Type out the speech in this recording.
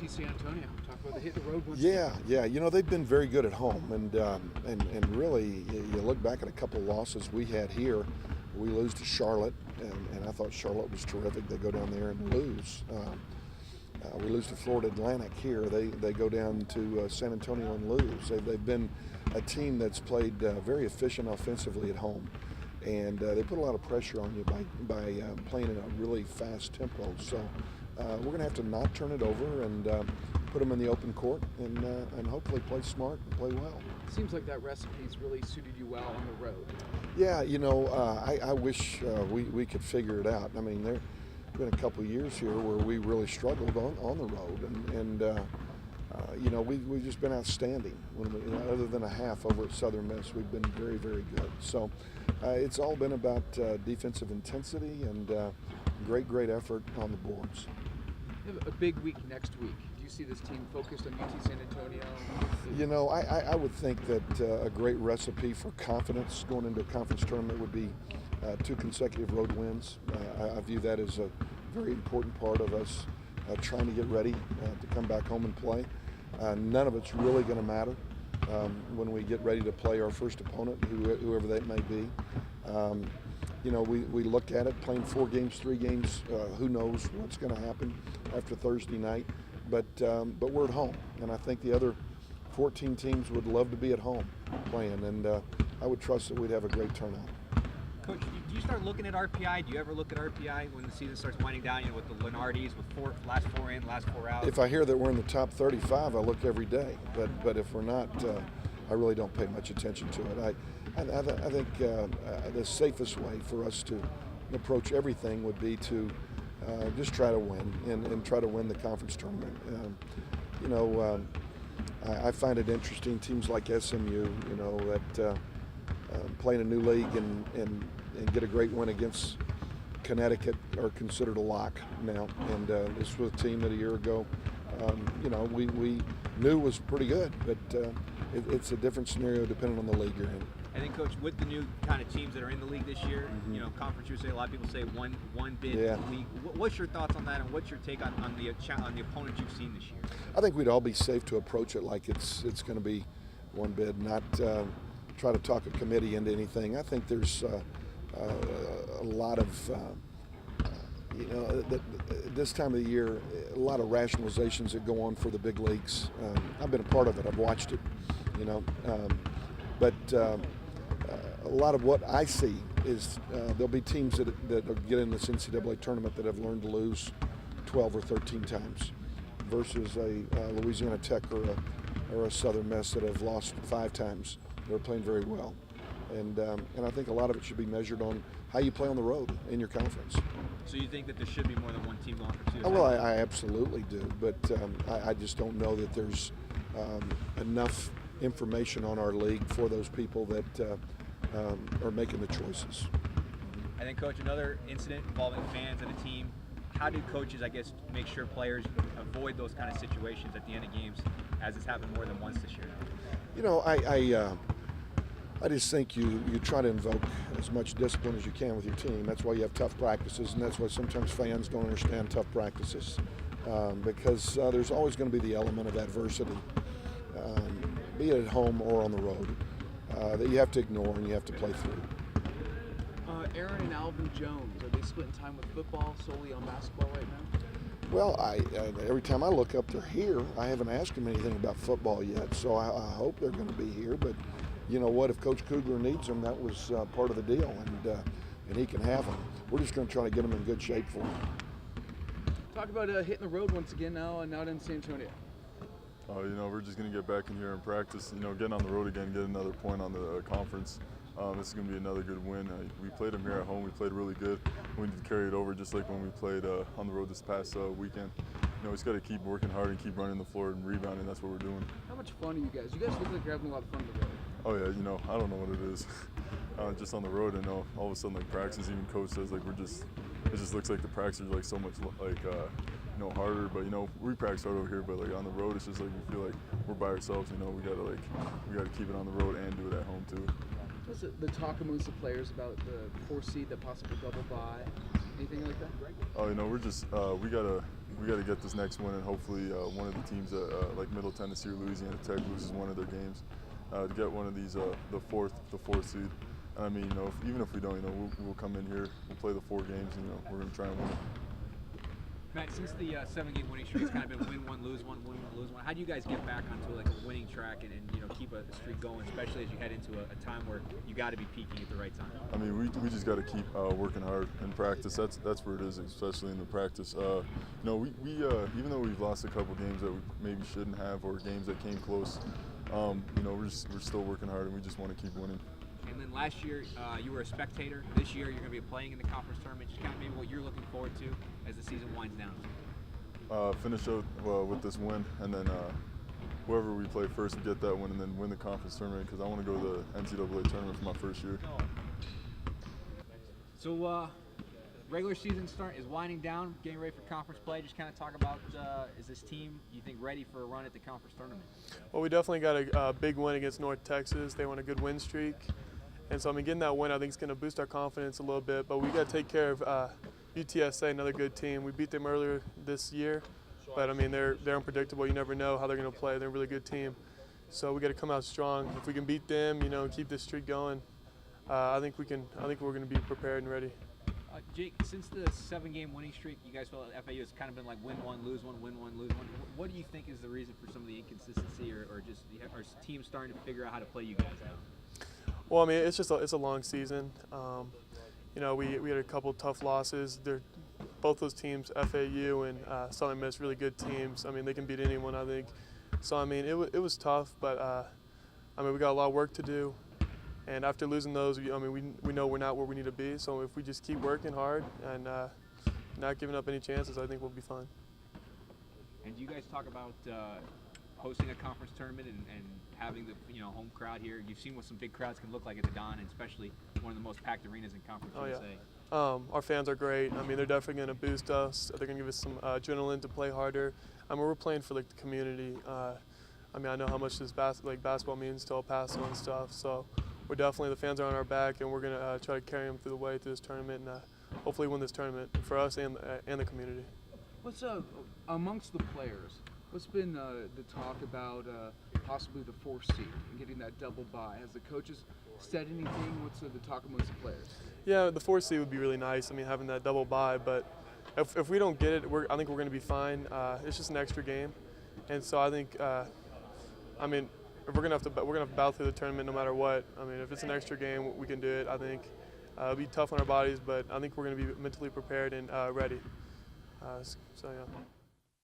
UT San Antonio. Talk about the hit the road once. Yeah. You know, they've been very good at home, and really, you look back at a couple of losses we had here. We lose to Charlotte, and I thought Charlotte was terrific. They go down there and lose. We lose to Florida Atlantic here. They go down to San Antonio and lose. They've been a team that's played very efficient offensively at home, and they put a lot of pressure on you by playing in a really fast tempo. So we're going to have to not turn it over and put them in the open court and hopefully play smart and play well. Seems like that recipe's really suited you well on the road. Yeah, you know, I wish we could figure it out. I mean, there been a couple of years here where we really struggled on the road, and you know, we've just been outstanding. Other than a half over at Southern Miss, we've been very, very good. So it's all been about defensive intensity and great effort on the boards. You have a big week next week. Do you see this team focused on UT San Antonio? You know, I would think that a great recipe for confidence going into a conference tournament would be 2 consecutive road wins. I view that as a very important part of us trying to get ready to come back home and play. None of it's really going to matter when we get ready to play our first opponent, whoever that may be. You know, we look at it, playing 4 games, 3 games, who knows what's going to happen after Thursday night. But we're at home, and I think the other 14 teams would love to be at home playing, and I would trust that we'd have a great turnout. Coach, do you start looking at RPI? Do you ever look at RPI when the season starts winding down, you know, with the Lenardis, with last 4 in, last 4 out? If I hear that we're in the top 35, I look every day. But if we're not, I really don't pay much attention to it. I think the safest way for us to approach everything would be to just try to win and try to win the conference tournament. You know, I find it interesting, teams like SMU, you know, that playing a new league and get a great win against Connecticut are considered a lock now. And this was a team that a year ago, you know, we knew was pretty good, but it's a different scenario depending on the league you're in. I think, Coach, with the new kind of teams that are in the league this year, you know, Conference USA, a lot of people say one bid league. What's your thoughts on that, and what's your take on the opponents you've seen this year? I think we'd all be safe to approach it like it's going to be one bid, not try to talk a committee into anything. I think there's a lot of, you know, this time of the year, a lot of rationalizations that go on for the big leagues. I've been a part of it. I've watched it, you know. But a lot of what I see is there'll be teams that get in this NCAA tournament that have learned to lose 12 or 13 times versus a Louisiana Tech or a Southern Miss that have lost 5 times. They're playing very well. And I think a lot of it should be measured on how you play on the road in your conference. So you think that there should be more than one team going for 2? Oh, well, I absolutely do. But I just don't know that there's enough information on our league for those people that are making the choices. And then, Coach, another incident involving fans and a team. How do coaches, I guess, make sure players avoid those kind of situations at the end of games, as it's happened more than once this year? You know, I just think you try to invoke as much discipline as you can with your team. That's why you have tough practices, and that's why sometimes fans don't understand tough practices, because there's always going to be the element of adversity, be it at home or on the road, that you have to ignore and you have to play through. Aaron and Alvin Jones, are they splitting time with football, solely on basketball right now? Well, every time I look up, they're here. I haven't asked them anything about football yet, so I hope they're going to be here. But you know what? If Coach Kugler needs them, that was part of the deal, and he can have them. We're just going to try to get them in good shape for him. Talk about hitting the road once again now in San Antonio. You know, we're just going to get back in here and practice. You know, getting on the road again, get another point on the conference. This is going to be another good win. We played them here at home. We played really good. We need to carry it over just like when we played on the road this past weekend. You know, we just got to keep working hard and keep running the floor and rebounding. That's what we're doing. How much fun are you guys? You guys look like you're having a lot of fun on the road. Oh yeah, you know, I don't know what it is. Just on the road, I know all of a sudden like practice, even coach says like it just looks like the practice is like so much like you know, harder. But you know, we practice hard over here, but like on the road, it's just like we feel like we're by ourselves. You know, we gotta keep it on the road and do it at home too. What's the talk amongst the players about the 4 seed that possibly double bye? Anything like that? Oh, you know, we're just we gotta we got to get this next win, and hopefully one of the teams like Middle Tennessee or Louisiana Tech loses one of their games to get one of these the fourth seed. And I mean, even if we don't, we'll come in here, we'll play the 4 games, and we're going to try and win. Matt, since the 7-game winning streak, it's kind of been win one, lose one, win one, lose one. How do you guys get back onto like a winning track and keep a streak going, especially as you head into a time where you got to be peaking at the right time? I mean, we just got to keep working hard in practice. That's where it is, especially in the practice. We even though we've lost a couple games that we maybe shouldn't have, or games that came close, we're still working hard, and we just want to keep winning. And then last year, you were a spectator. This year, you're going to be playing in the conference tournament. Just kind of maybe what you're looking forward to as the season winds down. Finish out with this win, and then whoever we play first, we get that win, and then win the conference tournament, because I want to go to the NCAA tournament for my first year. So regular season is winding down, getting ready for conference play. Just kind of talk about, is this team, you think, ready for a run at the conference tournament? Well, we definitely got a big win against North Texas. They won a good win streak. And so, I mean, getting that win, I think, is going to boost our confidence a little bit. But we got to take care of UTSA, another good team. We beat them earlier this year. But, I mean, they're unpredictable. You never know how they're going to play. They're a really good team. So we got to come out strong. If we can beat them, and keep this streak going, I think we're going to be prepared and ready. Jake, since the 7-game winning streak, you guys felt that FAU has kind of been like win one, lose one, win one, lose one. What do you think is the reason for some of the inconsistency, or just are teams starting to figure out how to play you guys out? Well, I mean, it's a long season. We had a couple tough losses. Both those teams, FAU and Southern Miss, really good teams. I mean, they can beat anyone, I think. So, I mean, it was tough, but I mean, we got a lot of work to do. And after losing those, we know we're not where we need to be. So if we just keep working hard and not giving up any chances, I think we'll be fine. And do you guys talk about hosting a conference tournament and having the home crowd here? You've seen what some big crowds can look like at the Don, and especially one of the most packed arenas in Conference USA. Our fans are great. I mean, they're definitely going to boost us. They're going to give us some adrenaline to play harder. I mean, we're playing for the community. I mean, I know how much this basketball means to El Paso and stuff. So we're definitely, the fans are on our back, and we're going to try to carry them through this tournament, and hopefully win this tournament for us and the community. What's amongst the players? What's been the talk about possibly the 4th seed and getting that double bye? Has the coaches said anything? What's the talk amongst the players? Yeah, the 4th seed would be really nice. I mean, having that double bye, but if we don't get it, I think we're going to be fine. It's just an extra game, and so I think, I mean, if we're gonna have to battle through the tournament no matter what. I mean, if it's an extra game, we can do it. I think it'll be tough on our bodies, but I think we're going to be mentally prepared and ready. So yeah.